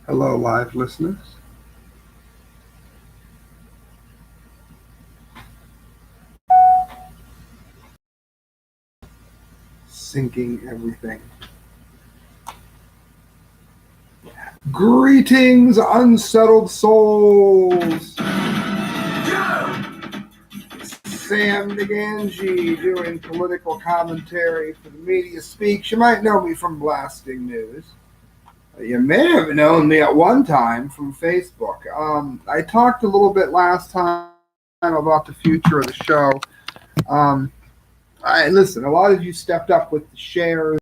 Hello, live listeners. Syncing everything. Greetings, unsettled souls. Sam Di Gangi doing political commentary for the Media Speaks. You might know me from Blasting News. You may have known me at one time from Facebook. I talked a little bit last time about the future of the show. Listen, a lot of you stepped up with the shares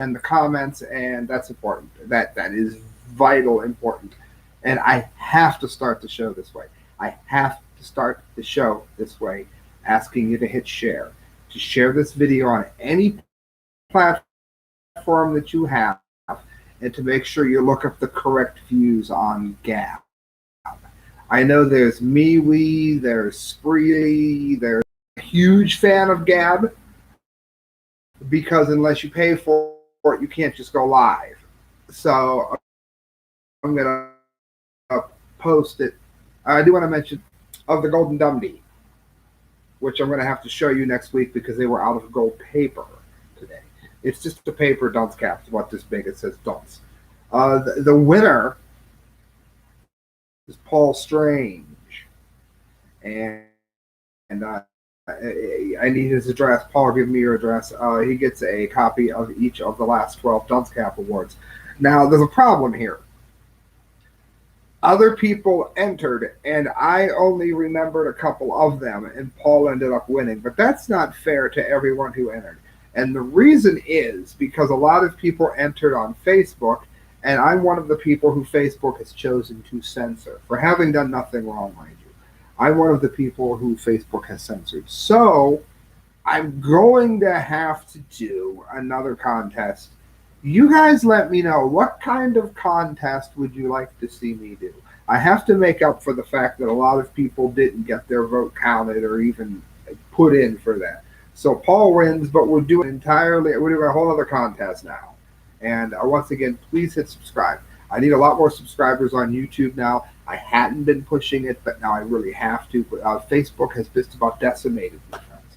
and the comments, and that's important. That is vital important. And I have to start the show this way. I have to start the show this way, asking you to hit share, to share this video on any platform that you have, and to make sure you look up the correct views on Gab. I know there's MeWe, there's Spree, there's a huge fan of Gab, because unless you pay for it, you can't just go live. So I'm going to post it. I do want to mention of the Golden Dumbdee, which I'm going to have to show you next week because they were out of gold paper today. It's just a paper dunce cap. It's about this big. It says dunce. The winner is Paul Strange. And I need his address. Paul, give me your address. He gets a copy of each of the last 12 Dunce Cap Awards. Now, there's a problem here. Other people entered, and I only remembered a couple of them, and Paul ended up winning. But that's not fair to everyone who entered. And the reason is because a lot of people entered on Facebook, and I'm one of the people who Facebook has chosen to censor for having done nothing wrong, mind you. I'm one of the people who Facebook has censored. So I'm going to have to do another contest. You guys let me know, what kind of contest would you like to see me do? I have to make up for the fact that a lot of people didn't get their vote counted or even put in for that. So Paul wins, but we're doing a whole other contest now. And once again, please hit subscribe. I need a lot more subscribers on YouTube now. I hadn't been pushing it, but now I really have to. But Facebook has just about decimated me, friends.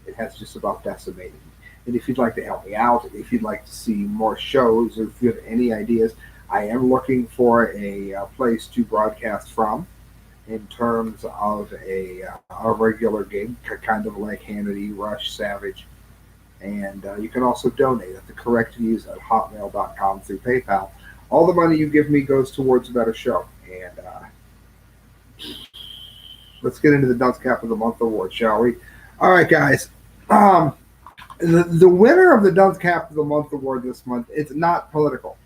It has just about decimated me. And if you'd like to help me out, if you'd like to see more shows, or if you have any ideas, I am looking for a place to broadcast from in terms of a regular gig, kind of like Hannity, Rush, Savage. And you can also donate at the correct views at hotmail.com through PayPal. All the money you give me goes towards a better show. And let's get into the Dunce Cap of the Month award, shall we? All right, guys. The winner of the Dunce Cap of the Month award this month, it's not political.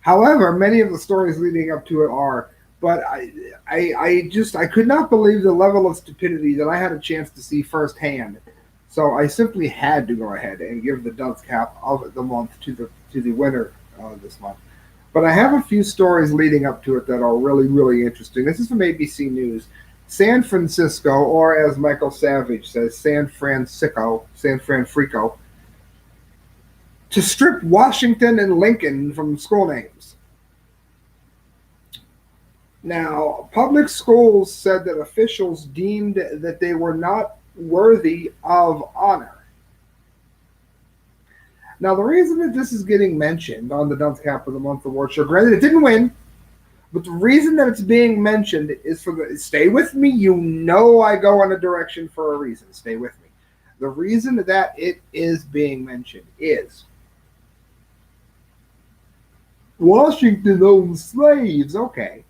However, many of the stories leading up to it are. But I could not believe the level of stupidity that I had a chance to see firsthand. So I simply had to go ahead and give the Dunce Cap of the Month to the winner this month. But I have a few stories leading up to it that are really, really interesting. This is from ABC News. San Francisco, or as Michael Savage says, San Francisco, to strip Washington and Lincoln from school names. Now, public schools said that officials deemed that they were not worthy of honor. Now, the reason that this is getting mentioned on the Dunce Cap of the Month award show, granted it didn't win, but the reason that it's being mentioned is stay with me, you know I go in a direction for a reason, stay with me. The reason that it is being mentioned is Washington owned slaves, okay.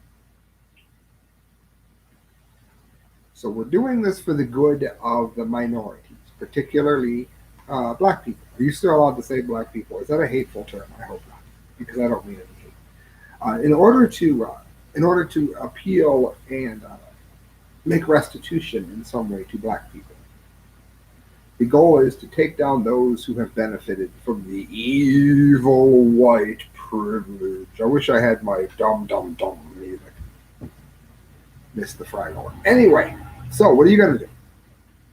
So we're doing this for the good of the minorities, particularly black people. Are you still allowed to say black people? Is that a hateful term? I hope not, because I don't mean any hate. In order to appeal and make restitution in some way to black people, the goal is to take down those who have benefited from the evil white privilege. I wish I had my dumb music. Missed the Fraggle. Anyway, so what are you going to do?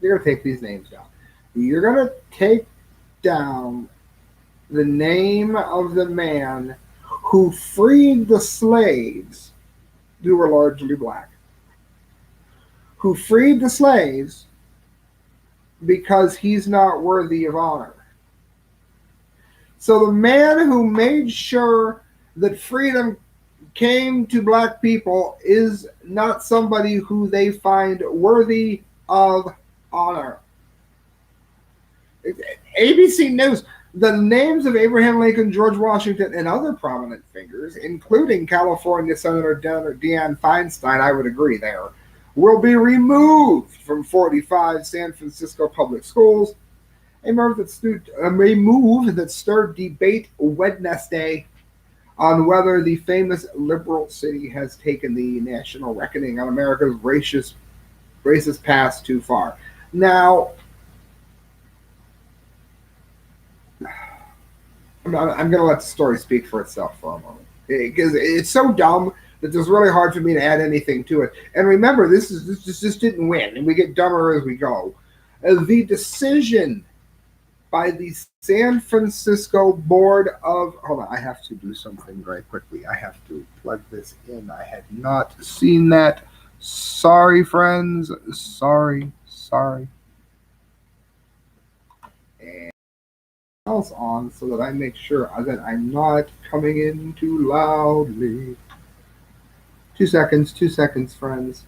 You're going to take these names down. You're going to take down the name of the man who freed the slaves, who were largely black, who freed the slaves because he's not worthy of honor. So the man who made sure that freedom came to black people is not somebody who they find worthy of honor. ABC News. The names of Abraham Lincoln, George Washington, and other prominent figures, including California Senator Dianne Feinstein, I would agree there, will be removed from 45 San Francisco public schools, a move that stirred debate Wednesday on whether the famous liberal city has taken the national reckoning on America's racist past too far. Now, I'm going to let the story speak for itself for a moment, because it's so dumb that it's really hard for me to add anything to it. And remember, this just didn't win, and we get dumber as we go. The decision by the San Francisco Board of... Hold on, I have to do something very quickly. I have to plug this in. I had not seen that. Sorry, friends. Sorry. And else on so that I make sure that I'm not coming in too loudly. 2 seconds, friends.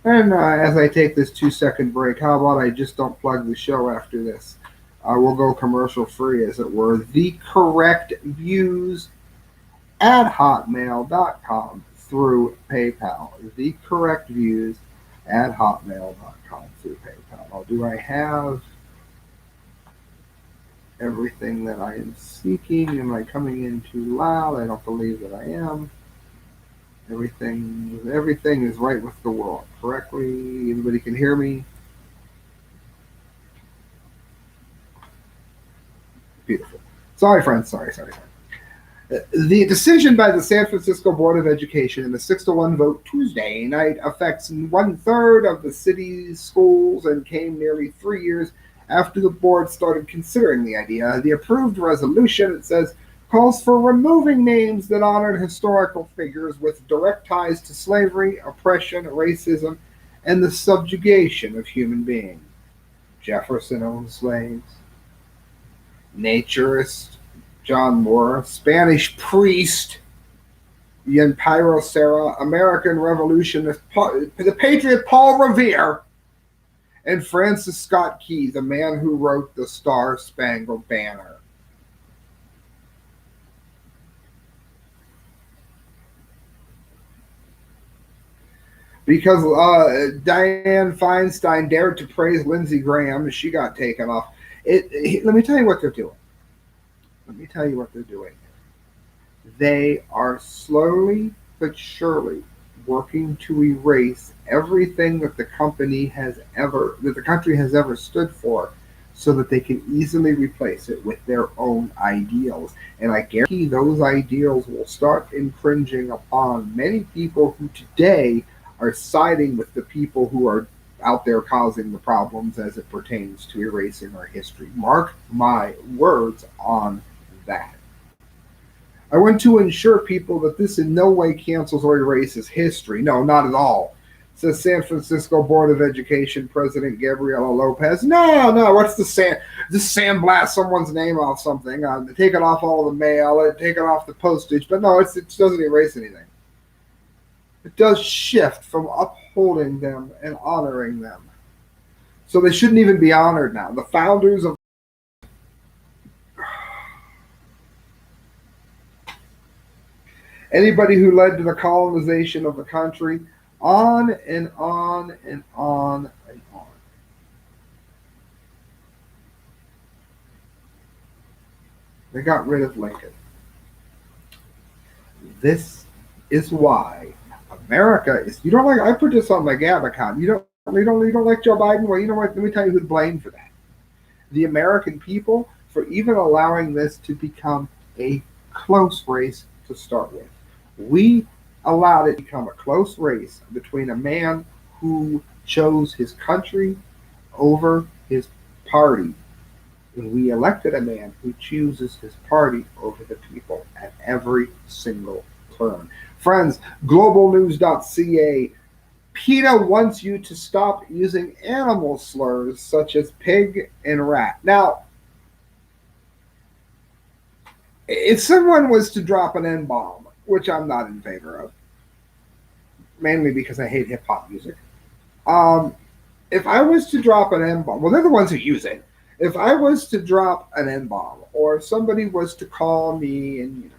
And as I take this 2-second break, how about I just don't plug the show after this? We'll go commercial free, as it were. The correct views at hotmail.com through PayPal. The correct views at hotmail.com through PayPal. Now, do I have everything that I am seeking? Am I coming in too loud? I don't believe that I am. Everything is right with the world correctly. Everybody can hear me. Beautiful. Sorry, friends. Sorry. The decision by the San Francisco Board of Education in the 6-1 vote Tuesday night affects 1/3 of the city's schools and came nearly 3 years after the board started considering the idea. The approved resolution, it says, calls for removing names that honored historical figures with direct ties to slavery, oppression, racism, and the subjugation of human beings. Jefferson owned slaves. Naturist John Moore, Spanish priest Yanpiro Serra, American revolutionist the patriot Paul Revere, and Francis Scott Key, the man who wrote the Star-Spangled Banner. Because Dianne Feinstein dared to praise Lindsey Graham, she got taken off. Let me tell you what they're doing. They are slowly but surely working to erase everything that the country has ever stood for, so that they can easily replace it with their own ideals. And I guarantee those ideals will start infringing upon many people who today are siding with the people who are out there causing the problems as it pertains to erasing our history. Mark my words on that. I want to assure people that this in no way cancels or erases history. No, not at all. Says San Francisco Board of Education President Gabriela Lopez. No, what's the sand blast someone's name off something, take it off all of the mail, take it off the postage, but no, it doesn't erase anything. It does shift from upholding them and honoring them. So they shouldn't even be honored now. The founders of anybody who led to the colonization of the country, on and on and on and on. They got rid of Lincoln. This is why America is. You don't like. I put this on my Gab account. You don't like Joe Biden. Well, you know what? Let me tell you who's blamed for that. The American people, for even allowing this to become a close race to start with. We allowed it to become a close race between a man who chose his country over his party. We elected a man who chooses his party over the people at every single turn. Friends, globalnews.ca. PETA wants you to stop using animal slurs such as pig and rat. Now, if someone was to drop an N bomb, which I'm not in favor of, mainly because I hate hip hop music, um, if I was to drop an N bomb, well, they're the ones who use it. If I was to drop an N bomb, or if somebody was to call me and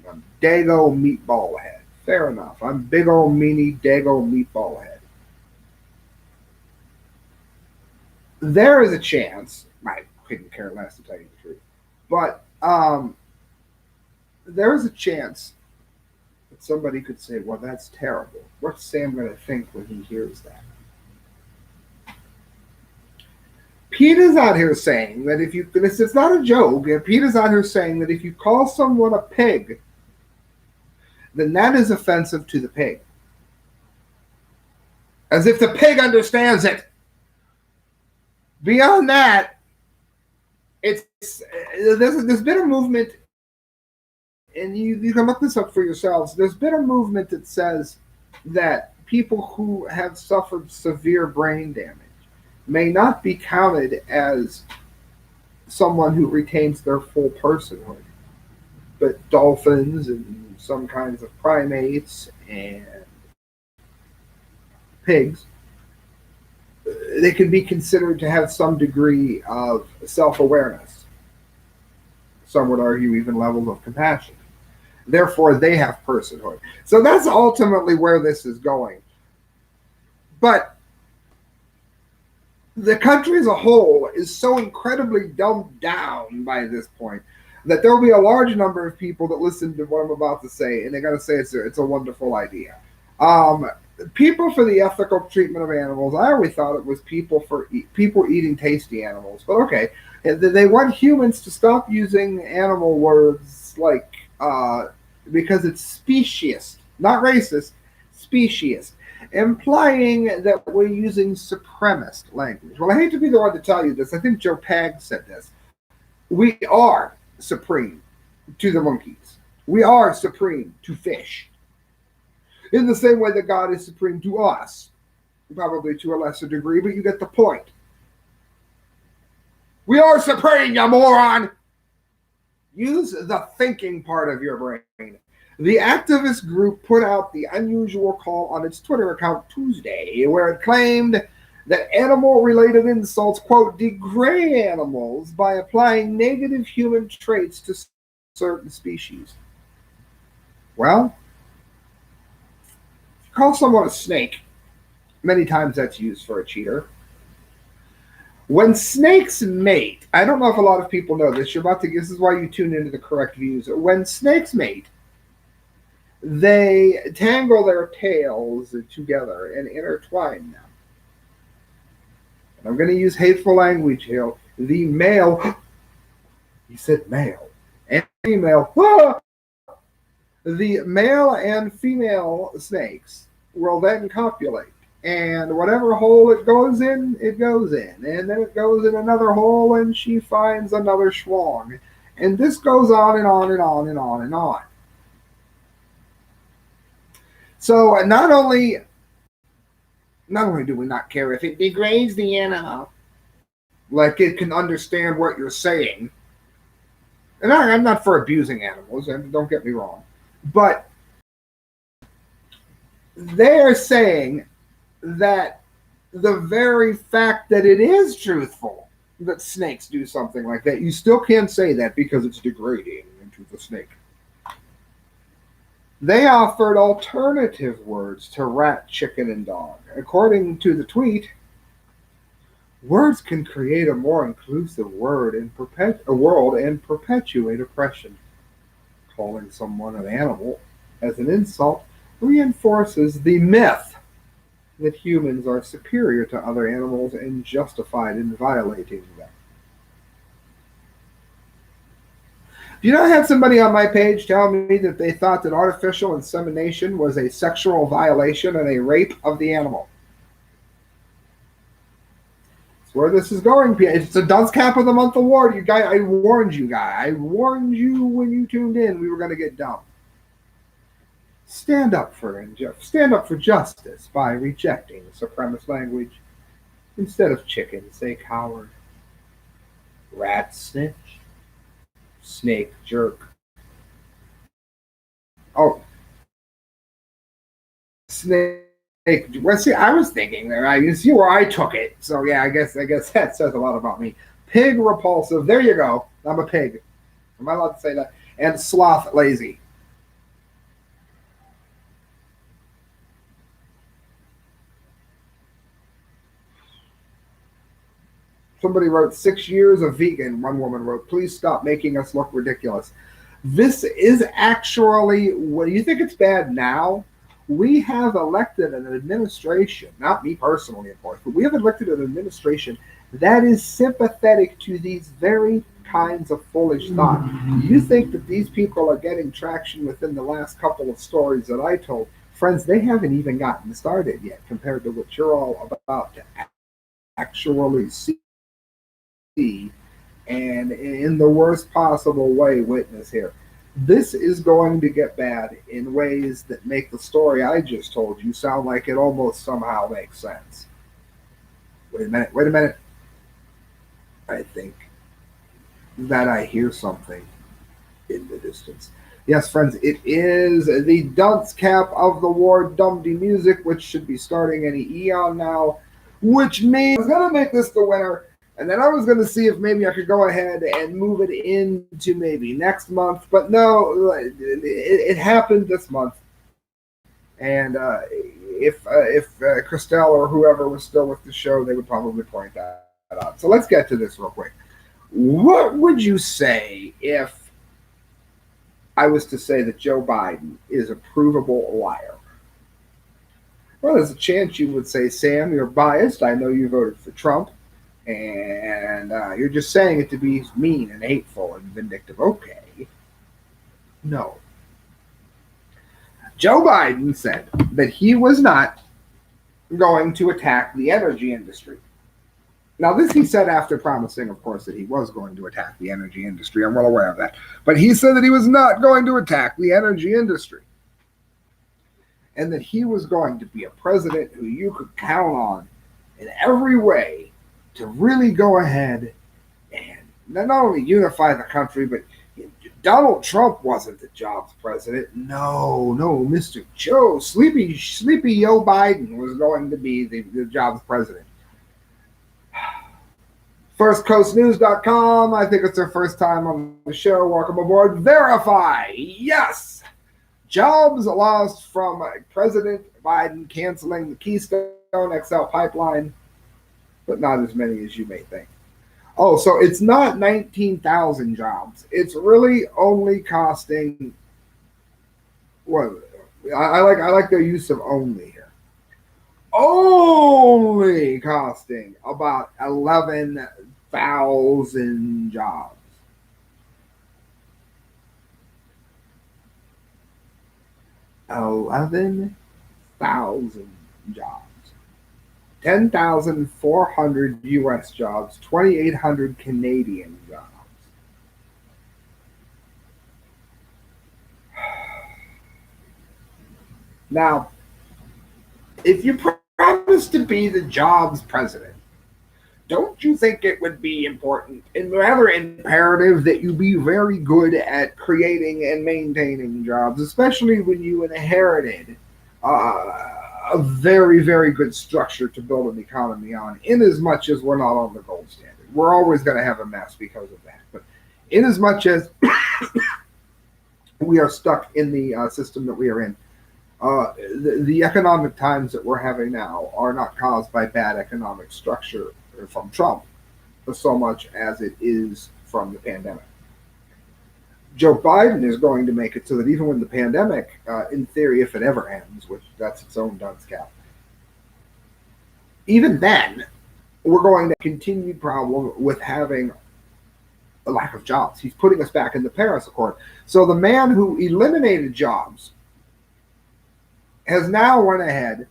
a dago meatball head, fair enough. I'm big old meanie dago meatball head. There is a chance. I couldn't care less to tell you the truth, but there is a chance that somebody could say, "Well, that's terrible. What's Sam going to think when he hears that?" PETA's out here saying that if you, it's not a joke, PETA's out here saying that if you call someone a pig, then that is offensive to the pig. As if the pig understands it. Beyond that, there's been a movement, and you can look this up for yourselves. There's been a movement that says that people who have suffered severe brain damage may not be counted as someone who retains their full personhood. But dolphins and some kinds of primates and pigs, they can be considered to have some degree of self-awareness. Some would argue even levels of compassion. Therefore, they have personhood. So that's ultimately where this is going. But the country as a whole is so incredibly dumbed down by this point that there will be a large number of people that listen to what I'm about to say, and they're going to say it's a wonderful idea. People for the ethical treatment of animals. I always thought it was people eating tasty animals, but okay. They want humans to stop using animal words like because it's speciest, not racist, speciest, implying that we're using supremacist language. Well, I hate to be the one to tell you this. I think Joe Pag said this. We are supreme to the monkeys. We are supreme to fish. In the same way that God is supreme to us. Probably to a lesser degree, but you get the point. We are supreme, you moron! Use the thinking part of your brain. The activist group put out the unusual call on its Twitter account Tuesday, where it claimed that animal-related insults, quote, degrade animals by applying negative human traits to certain species. Well, call someone a snake. Many times that's used for a cheater. When snakes mate, I don't know if a lot of people know this. This is why you tune into the correct views. When snakes mate, they tangle their tails together and intertwine them. And I'm going to use hateful language here. The male, he said male, and female, the male and female snakes will then copulate. And whatever hole it goes in, it goes in. And then it goes in another hole and she finds another schlong. And this goes on and on and on and on and on. So not only do we not care if it degrades the animal, like it can understand what you're saying. And I'm not for abusing animals, and don't get me wrong. But they are saying that the very fact that it is truthful that snakes do something like that, you still can't say that because it's degrading into the snake. They offered alternative words to rat, chicken, and dog. According to the tweet, words can create a more inclusive world and perpetuate oppression. Calling someone an animal as an insult reinforces the myth that humans are superior to other animals and justified in violating them. I had somebody on my page tell me that they thought that artificial insemination was a sexual violation and a rape of the animal. That's where this is going. It's a Dunce Cap of the Month award. You guys, I warned you guys. I warned you when you tuned in we were going to get dumb. Stand up for justice by rejecting supremacist language. Instead of chicken, say coward. Rat snitch. Snake jerk. Oh, snake. Well, see, I was thinking there. You see where I took it. So yeah, I guess that says a lot about me. Pig repulsive. There you go. I'm a pig. Am I allowed to say that? And sloth lazy. Somebody wrote 6 years of vegan. One woman wrote, please stop making us look ridiculous. This is actually, what you think it's bad now? We have elected an administration, not me personally, of course, but we have elected an administration that is sympathetic to these very kinds of foolish thought. You think that these people are getting traction within the last couple of stories that I told? Friends, they haven't even gotten started yet compared to what you're all about to actually see and in the worst possible way witness here. This is going to get bad in ways that make the story I just told you sound like it almost somehow makes sense. Wait a minute. I think that I hear something in the distance. Yes, friends, it is the Dunce Cap of the War Dumbdee music, which should be starting any eon now, which means I was going to make this the winner. And then I was going to see if maybe I could go ahead and move it into maybe next month. But no, it happened this month. And if Christelle or whoever was still with the show, they would probably point that out. So let's get to this real quick. What would you say if I was to say that Joe Biden is a provable liar? Well, there's a chance you would say, Sam, you're biased. I know you voted for Trump. And you're just saying it to be mean and hateful and vindictive. Okay. No. Joe Biden said that he was not going to attack the energy industry. Now, this he said after promising, of course, that he was going to attack the energy industry. I'm well aware of that. But he said that he was not going to attack the energy industry. And that he was going to be a president who you could count on in every way to really go ahead and not only unify the country, but Donald Trump wasn't the jobs president. No, Mr. Joe, Sleepy Joe Biden was going to be the jobs president. FirstCoastNews.com. I think it's their first time on the show. Welcome aboard. Verify. Yes. Jobs lost from President Biden canceling the Keystone XL pipeline, but not as many as you may think. Oh, so it's not 19,000 jobs. It's really only costing what I like their use of only here. Only costing about 11,000 jobs. 11,000 jobs. 10,400 U.S. jobs, 2,800 Canadian jobs. Now, if you promise to be the jobs president, don't you think it would be important and rather imperative that you be very good at creating and maintaining jobs, especially when you inherited a very, very good structure to build an economy on, in as much as we're not on the gold standard. We're always going to have a mess because of that. But in as much as we are stuck in the system that we are in, the economic times that we're having now are not caused by bad economic structure from Trump, so much as it is from the pandemic. Joe Biden is going to make it so that even when the pandemic, in theory, if it ever ends, which that's its own dunce cap, even then, we're going to continue problem with having a lack of jobs. He's putting us back in the Paris Accord. So the man who eliminated jobs has now went ahead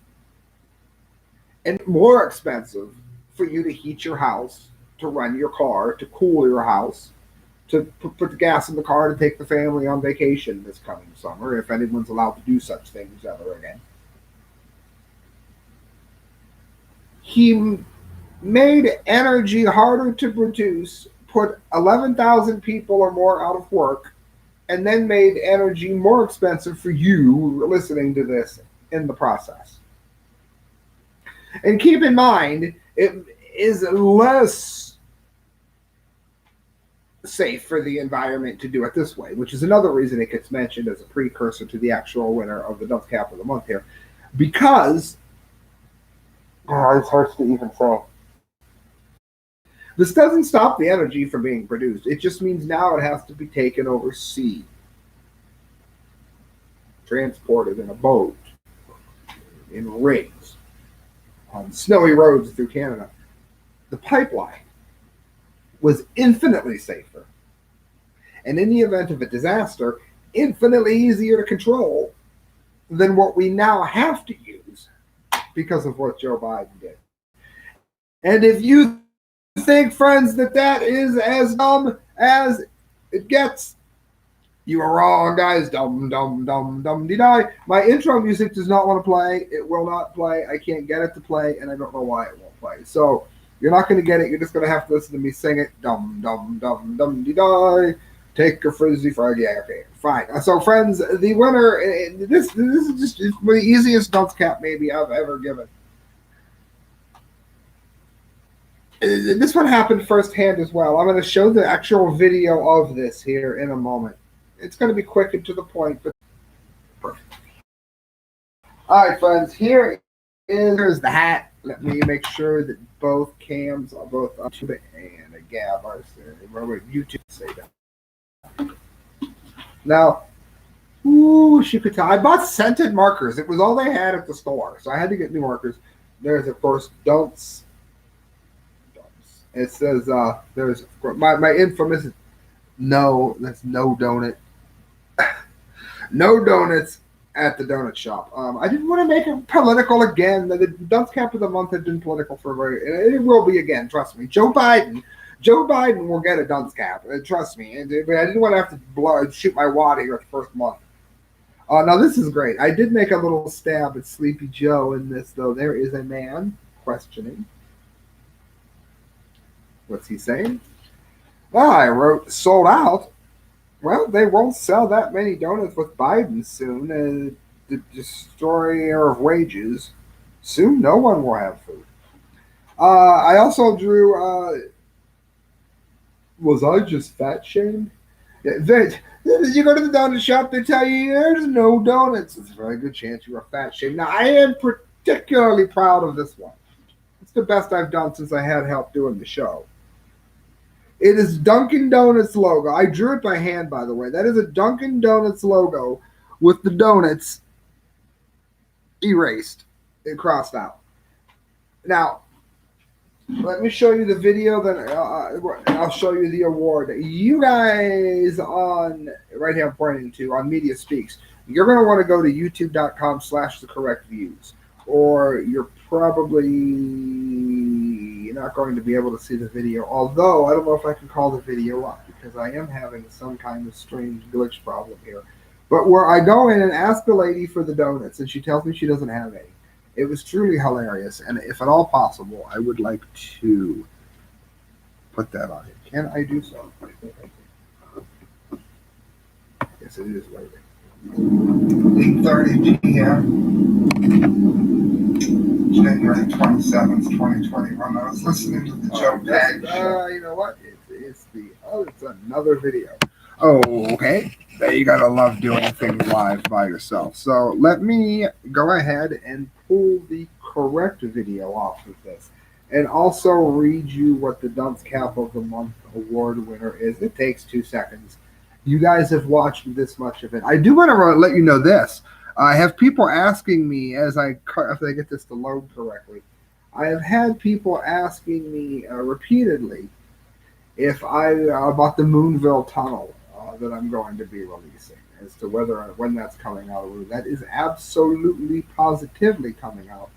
and more expensive for you to heat your house, to run your car, to cool your house, to put the gas in the car to take the family on vacation this coming summer, if anyone's allowed to do such things ever again. He made energy harder to produce, put 11,000 people or more out of work, and then made energy more expensive for you listening to this in the process. And keep in mind, it is less safe for the environment to do it this way, which is another reason it gets mentioned as a precursor to the actual winner of the Dunce Cap of the Month here. Because, it hurts to even say. This doesn't stop the energy from being produced. It just means now it has to be taken over sea, transported in a boat, in rigs, on snowy roads through Canada. The pipeline was infinitely safer, and in the event of a disaster, infinitely easier to control than what we now have to use because of what Joe Biden did. And if you think, friends, that is as dumb as it gets, you are wrong, guys. Dum, dum, dum, dum, dee, die. My intro music does not want to play. It will not play. I can't get it to play, and I don't know why it won't play. So you're not going to get it. You're just going to have to listen to me sing it. Dum, dum, dum, dum, dee, die. Take a frizzy frog. Yeah, okay, fine. So, friends, the winner, this is just the easiest dunce cap maybe I've ever given. This one happened firsthand as well. I'm going to show the actual video of this here in a moment. It's going to be quick and to the point, but perfect. All right, friends, here's the hat. Let me make sure that both cams are both up to it and a gab are YouTube say that. Now, she could tell. I bought scented markers. It was all they had at the store, so I had to get new markers. There's, of course, DUNCE. It says there's my infamous that's no donut. No donuts at the donut shop. I didn't want to make it political again. The Dunce Cap of the Month had been political for it will be again. Trust me. Joe Biden will get a Dunce Cap. Trust me. I didn't want to have to shoot my wad here at the first month. Now this is great. I did make a little stab at Sleepy Joe in this, though. There is a man questioning. What's he saying? I wrote sold out. Well, they won't sell that many donuts with Biden soon. The destroyer of wages. Soon, no one will have food. I also drew. Was I just fat shamed? You go to the donut shop, they tell you there's no donuts. It's a very good chance you were fat shamed. Now, I am particularly proud of this one. It's the best I've done since I had help doing the show. It is Dunkin' Donuts logo. I drew it by hand, by the way. That is a Dunkin' Donuts logo with the donuts erased and crossed out. Now, let me show you the video, then I'll show you the award. You guys on, right here I'm pointing to, on Media Speaks, you're going to want to go to youtube.com/thecorrectviews, or you're probably not going to be able to see the video, although I don't know if I can call the video up because I am having some kind of strange glitch problem here. But where I go in and ask the lady for the donuts, and she tells me she doesn't have any. It was truly hilarious, and if at all possible, I would like to put that on here. Can I do so? Yes, it is waiting. 8:30 p.m. January 27th, 2021. I was listening to the Joe Bag show. You know what? It's another video. Oh, okay. You gotta love doing things live by yourself. So let me go ahead and pull the correct video off of this, and also read you what the Dunce Cap of the Month award winner is. It takes 2 seconds. You guys have watched this much of it. I do want to let you know this. I have people asking me if I get this to load correctly. I have had people asking me repeatedly if about the Moonville Tunnel that I'm going to be releasing, as to when that's coming out. That is absolutely positively coming out.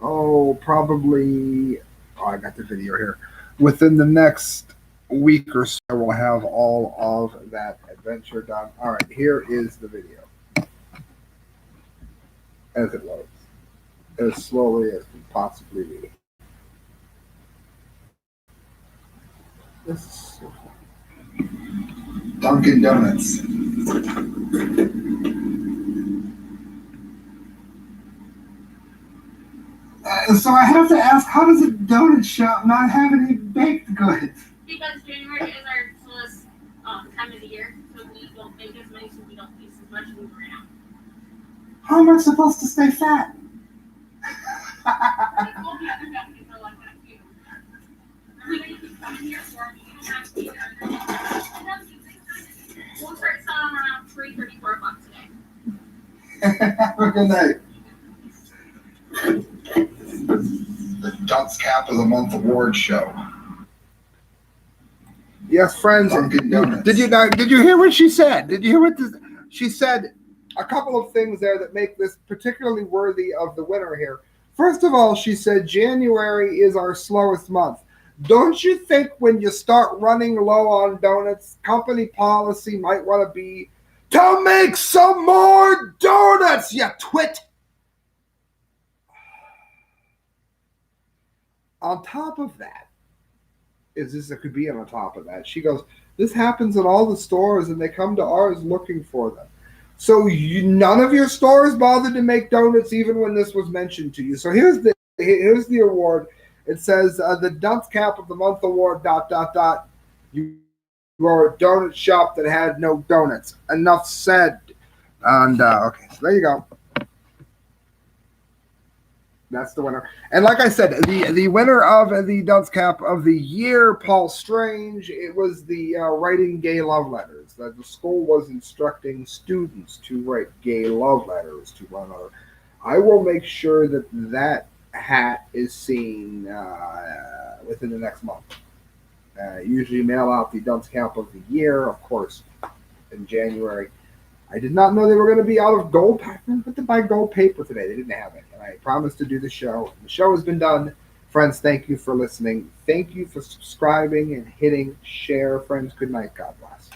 Oh, probably Oh, I got the video here. Within the next week or so, I will have all of that adventure done. All right, here is the video as it loads, as slowly as can possibly be. This is so Dunkin' Donuts. So I have to ask, how does a donut shop not have any baked goods? Because January is our slowest time of the year, so we don't bake as many, so we don't eat as much, and we ran out. How am I supposed to stay fat? We'll start selling around 3:30, 4 o'clock today. Have a good night. The Dunce Cap of the Month award show. Yes, friends. Did you hear what she said? Did you hear what she said? A couple of things there that make this particularly worthy of the winner here. First of all, she said January is our slowest month. Don't you think when you start running low on donuts, company policy might want to be to make some more donuts, you twit? On top of that, is this it could be on top of that? She goes, this happens in all the stores and they come to ours looking for them. So none of your stores bothered to make donuts even when this was mentioned to you. So here's the award. It says the Dunce Cap of the Month award, ... You are a donut shop that had no donuts. Enough said. And okay, so there you go. That's the winner. And like I said, the winner of the Dunce Cap of the Year, Paul Strange, it was the writing gay love letters. The school was instructing students to write gay love letters to one another. I will make sure that that hat is seen within the next month. Usually mail out the Dunce Cap of the Year, of course, in January. I did not know they were going to be out of gold paper. I went to buy gold paper today. They didn't have it. And I promised to do the show. The show has been done. Friends, thank you for listening. Thank you for subscribing and hitting share. Friends, good night. God bless.